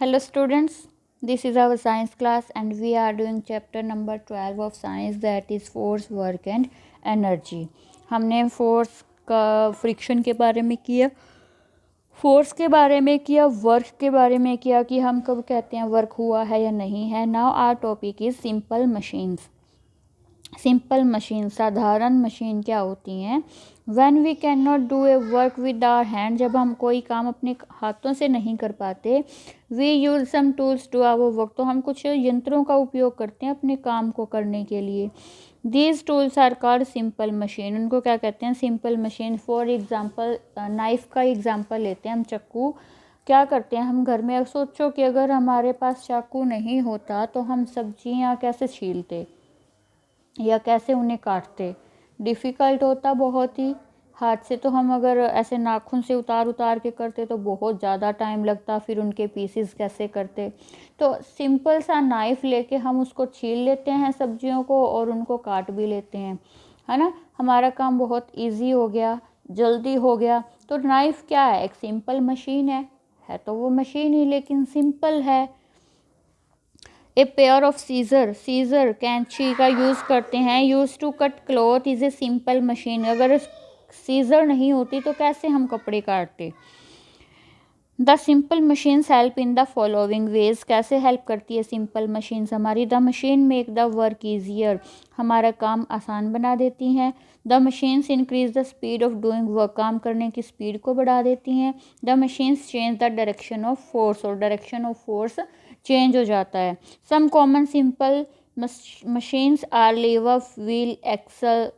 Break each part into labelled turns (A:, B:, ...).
A: Hello students, this is our science class and we are doing chapter number 12 of science, that is force, work and energy. हमने force का friction के बारे में किया, force के बारे में किया, वर्क के बारे में किया कि हम कब कहते हैं वर्क हुआ है या नहीं है. Now our topic is simple machines. Simple machine, साधारण मशीन क्या होती हैं? When we can not do a work with our hand, जब हम कोई काम अपने हाथों से नहीं कर पाते. We use some tools to our work, तो हम कुछ यंत्रों का उपयोग करते हैं अपने काम को करने के लिए. These tools are called simple machine. उनको क्या कहते हैं? Simple machine. For example, knife का एग्जाम्पल लेते हैं हम. चाकू क्या करते हैं हम घर में? सोचो कि अगर हमारे पास चाकू नहीं होता तो हम सब्जियां कैसे छीलते या कैसे उन्हें काटते? डिफ़िकल्ट होता बहुत ही. हाथ से तो हम अगर ऐसे नाखून से उतार उतार के करते तो बहुत ज़्यादा टाइम लगता, फिर उनके पीसेस कैसे करते. तो सिंपल सा नाइफ़ लेके हम उसको छील लेते हैं सब्जियों को और उनको काट भी लेते हैं, है ना. हमारा काम बहुत इजी हो गया, जल्दी हो गया. तो नाइफ़ क्या है? एक सिंपल मशीन है तो वो मशीन ही, लेकिन सिंपल है. ए पेयर ऑफ सीज़र कैंची का यूज़ करते हैं. Use to cut cloth is a simple machine. अगर सीज़र नहीं होती तो कैसे हम कपड़े काटते? The simple machines help in the following ways. कैसे हेल्प करती है सिंपल मशीन्स हमारी? The machine make the work easier, हमारा काम आसान बना देती हैं. The machines increase the speed of doing work, काम करने की स्पीड को बढ़ा देती हैं. The machines change the direction of force, और डायरेक्शन ऑफ फोर्स चेंज हो जाता है. Some common simple machines are lever, wheel, axle,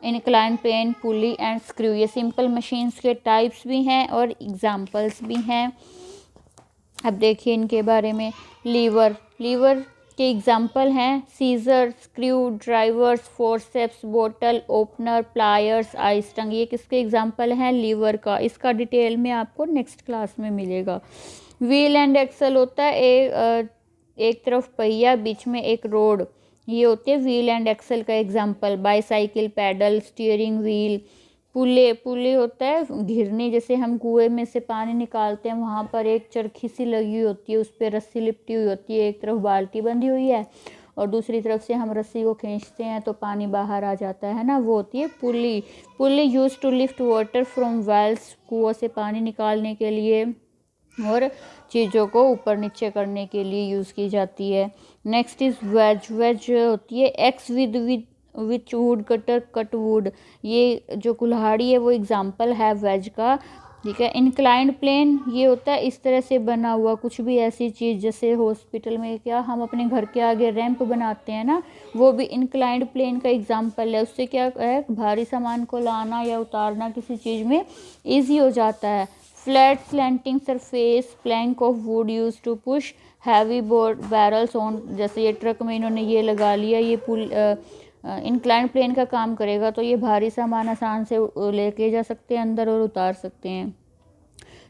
A: incline plane, pulley and screw. ये सिंपल मशीन्स के टाइप्स भी हैं और एग्जांपल्स भी हैं. अब देखिए इनके बारे में. लीवर के एग्जांपल हैं सीजर, स्क्रू ड्राइवर्स, फोर्सेप्स, बोतल ओपनर, प्लायर्स, आइस टंग. ये किसके एग्जांपल हैं? लीवर का. इसका डिटेल में आपको नेक्स्ट क्लास में मिलेगा. व्हील एंड एक्सल होता है एक तरफ पहिया, बीच में एक रोड, ये होते हैं व्हील एंड एक्सल का example. Bicycle, pedal, steering wheel. Pulley होता है घिरनी, जैसे हम कुएं में से पानी निकालते हैं, वहाँ पर एक चरखी सी लगी हुई होती है, उस पर रस्सी लिपटी हुई होती है. एक तरफ बाल्टी बंधी हुई है और दूसरी तरफ से हम रस्सी को खींचते हैं तो पानी बाहर आ जाता है ना, वो होती है pulley use to lift water from wells, कुओं से पानी निकालने के लिए और चीज़ों को ऊपर नीचे करने के लिए यूज़ की जाती है. नेक्स्ट इज़ वेज होती है x which would cutter cut would. ये जो कुल्हाड़ी है वो एग्जाम्पल है वेज का. ठीक है. इंक्लाइंड प्लेन, ये होता है इस तरह से बना हुआ कुछ भी ऐसी चीज़, जैसे हॉस्पिटल में क्या हम अपने घर के आगे रैंप बनाते हैं ना, वो भी इंक्लाइंड प्लेन का एग्जाम्पल है. उससे क्या है, भारी सामान को लाना या उतारना किसी चीज़ में ईजी हो जाता है. Flat slanting surface, plank of wood use to push heavy board barrels on. जैसे ये ट्रक में इन्होंने ये लगा लिया, ये पुल इंक्लाइन प्लेन का काम करेगा तो ये भारी सामान आसान से लेके जा सकते हैं अंदर और उतार सकते हैं.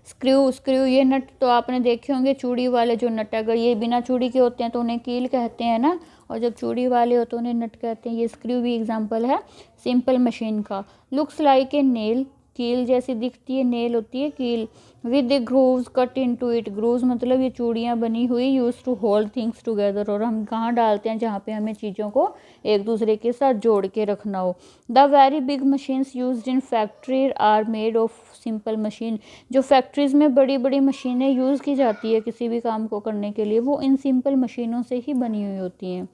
A: स्क्रू ये नट तो आपने देखे होंगे, चूड़ी वाले जो नट, अगर ये बिना चूड़ी के होते हैं तो उन्हें कील कहते हैं ना, और जब चूड़ी वाले होते हैं उन्हें नट कहते हैं. ये स्क्रू भी एग्जांपल है सिंपल मशीन का. लुक्स लाइक ए नेल, कील जैसी दिखती है, नेल होती है कील. With the grooves cut into it, grooves मतलब ये चूड़ियाँ बनी हुई, use to hold things together, और हम कहाँ डालते हैं? जहाँ पे हमें चीज़ों को एक दूसरे के साथ जोड़ के रखना हो. The very big machines used in factory are made of simple machine. जो फैक्ट्रीज में बड़ी बड़ी मशीनें यूज़ की जाती है किसी भी काम को करने के लिए, वो इन सिंपल मशीनों से ही बनी हुई होती हैं.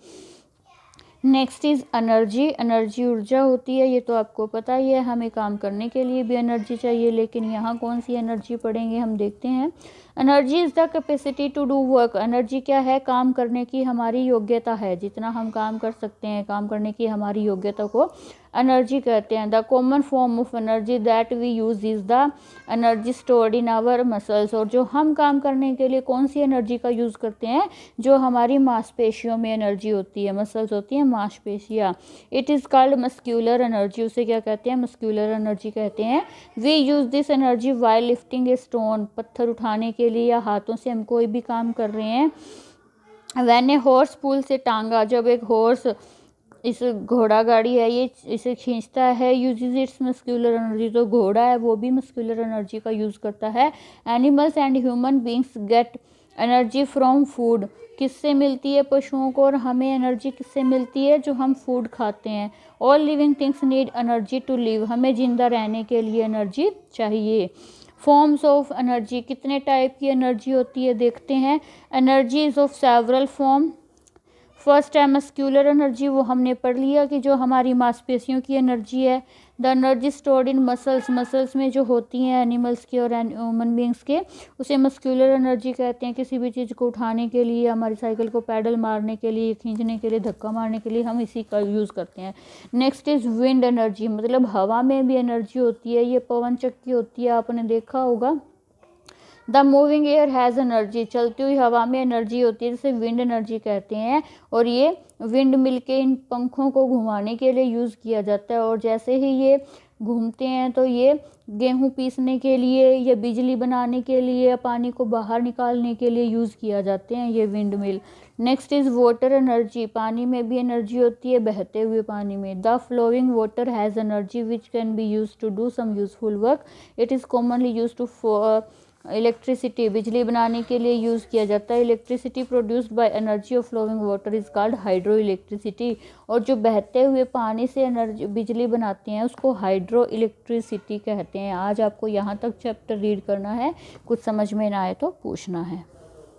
A: नेक्स्ट इज़ एनर्जी ऊर्जा होती है. ये तो आपको पता ही है, हमें काम करने के लिए भी एनर्जी चाहिए, लेकिन यहाँ कौन सी एनर्जी पढ़ेंगे हम देखते हैं. Energy is the capacity to do work. Energy क्या है? काम करने की हमारी योग्यता है, जितना हम काम कर सकते हैं, काम करने की हमारी योग्यता को एनर्जी कहते हैं. The common form of energy that we use is the energy stored in our muscles. और जो हम काम करने के लिए कौन सी एनर्जी का यूज़ करते हैं? जो हमारी मांसपेशियों में एनर्जी होती है, मसल्स होती हैं मांसपेशियाँ. It is called muscular energy. उसे क्या कहते हैं? मस्क्यूलर एनर्जी कहते हैं. We use this energy while lifting a stone, पत्थर उठाने के लिए, या हाथों से हम कोई भी काम कर रहे हैं. व्हेन ए हॉर्स पुल से टांगा, जब एक हॉर्स, इस घोड़ा गाड़ी है ये, इसे खींचता है, यूजेज इट्स मस्क्यूलर एनर्जी. तो घोड़ा है वो भी मस्क्यूलर एनर्जी का यूज़ करता है. Animals and human beings get energy from food, किससे मिलती है पशुओं को, और हमें एनर्जी किससे मिलती है, जो हम फूड खाते हैं। All living things need energy to live, हमें जिंदा रहने के लिए एनर्जी चाहिए। फॉर्म्स ऑफ एनर्जी, कितने टाइप की एनर्जी होती है देखते हैं। Energy is of several form. First है मस्क्यूलर एनर्जी, वो हमने पढ़ लिया कि जो हमारी मांसपेशियों की एनर्जी है। The energy stored in muscles, muscles में जो होती हैं एनिमल्स के और ह्यूमन बींग्स के, उसे मस्क्यूलर एनर्जी कहते हैं। किसी भी चीज़ को उठाने के लिए, हमारी साइकिल को पैडल मारने के लिए, खींचने के लिए, धक्का मारने के लिए हम इसी का यूज़ करते हैं। नेक्स्ट इज़ विंड एनर्जी, मतलब हवा में भी एनर्जी होती है, ये पवन चक्की होती है, आपने देखा होगा। The moving air has energy, चलती हुई हवा में एनर्जी होती है, जिसे विंड एनर्जी कहते हैं। और ये विंड मिल के इन पंखों को घुमाने के लिए यूज़ किया जाता है, और जैसे ही ये घूमते हैं तो ये गेहूं पीसने के लिए या बिजली बनाने के लिए या पानी को बाहर निकालने के लिए यूज़ किया जाते हैं ये wind mill. Next is water energy, पानी में भी एनर्जी होती है, बहते हुए पानी में। The flowing water has energy which can be use to do some useful work. It is commonly use to electricity, बिजली बनाने के लिए यूज़ किया जाता है। Electricity produced by energy of flowing water is called hydro electricity, और जो बहते हुए पानी से एनर्जी बिजली बनाते हैं उसको हाइड्रो इलेक्ट्रिसिटी कहते हैं। आज आपको यहाँ तक चैप्टर रीड करना है, कुछ समझ में ना आए तो पूछना है।